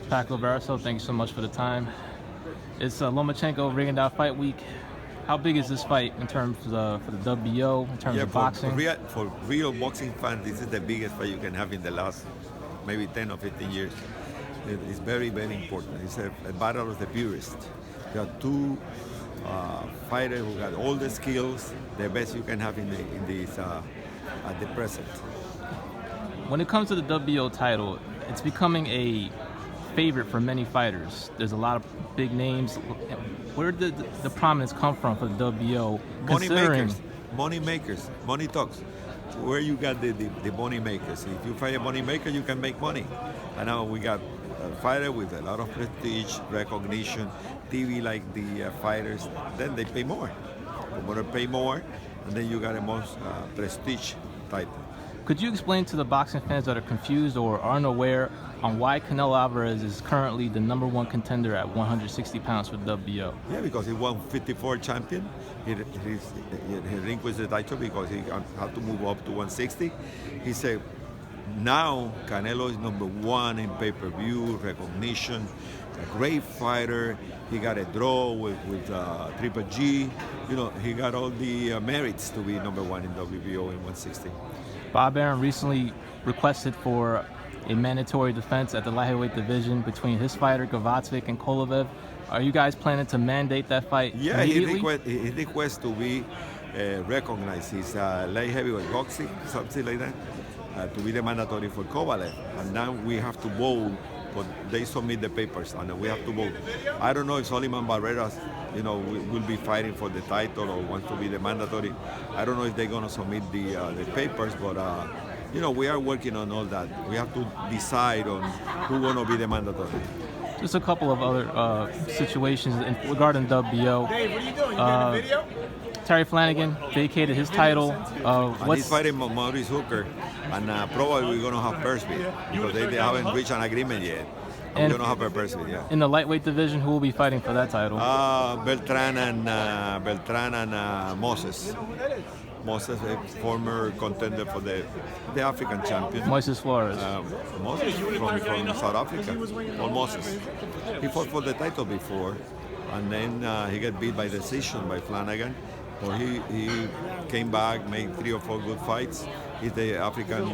Paco Varcarcel, thank you so much for the time. It's Lomachenko Ring-and-Out Fight Week. How big is this fight in terms of for the WBO, in terms of boxing? For real boxing fans, this is the biggest fight you can have in the last maybe 10 or 15 years. It's very, very important. It's a battle of the purists. You have two fighters who got all the skills, the best you can have in this at the present. When it comes to the WBO title, it's becoming a favorite for many fighters. There's a lot of big names. Where did the prominence come from for the WBO? Money makers, money talks. Where you got the money makers? If you fight a money maker, you can make money. And now we got a fighter with a lot of prestige, recognition, TV like the fighters. Then they pay more. Promoter pay more, and then you got a most prestige title. Could you explain to the boxing fans that are confused or aren't aware on why Canelo Alvarez is currently the #1 contender at 160 pounds for the WBO? Yeah, because he won 54 champion. He relinquished the title because he had to move up to 160. He said, now Canelo is #1 in pay-per-view, recognition, a great fighter. He got a draw with Triple G. You know, he got all the merits to be #1 in WBO in 160. Bob Arum recently requested for a mandatory defense at the light heavyweight division between his fighter Gvozdyk and Kovalev. Are you guys planning to mandate that fight immediately? He requests to be recognized. He's light heavyweight boxing, something like that, to be the mandatory for Kovalev. And now we have to vote, but they submit the papers and we have to vote. I don't know if Soliman Barreras, will be fighting for the title or wants to be the mandatory. I don't know if they're going to submit the papers, but we are working on all that. We have to decide on who's going to be the mandatory. Just a couple of other situations regarding WBO. Dave, what are you doing? You getting a video? Terry Flanagan vacated his title. He's fighting Maurice Hooker, and probably we're going to have purse bid because they haven't reached an agreement yet. We're going to have a purse bid, yeah. In the lightweight division, who will be fighting for that title? Beltran and Moses. Moses, a former contender for the African champion. Moises Flores. Moses from South Africa. Or Moses. He fought for the title before, and then he got beat by decision by Flanagan. But he came back, made 3 or 4 good fights. He's the African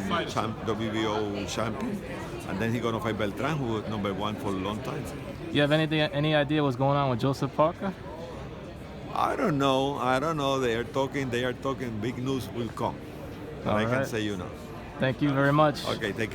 WBO champion. And then he's going to fight Beltran, who was #1 for a long time. You have any idea what's going on with Joseph Parker? I don't know. They are talking. Big news will come. But I can say, Thank you very much. Okay, take care.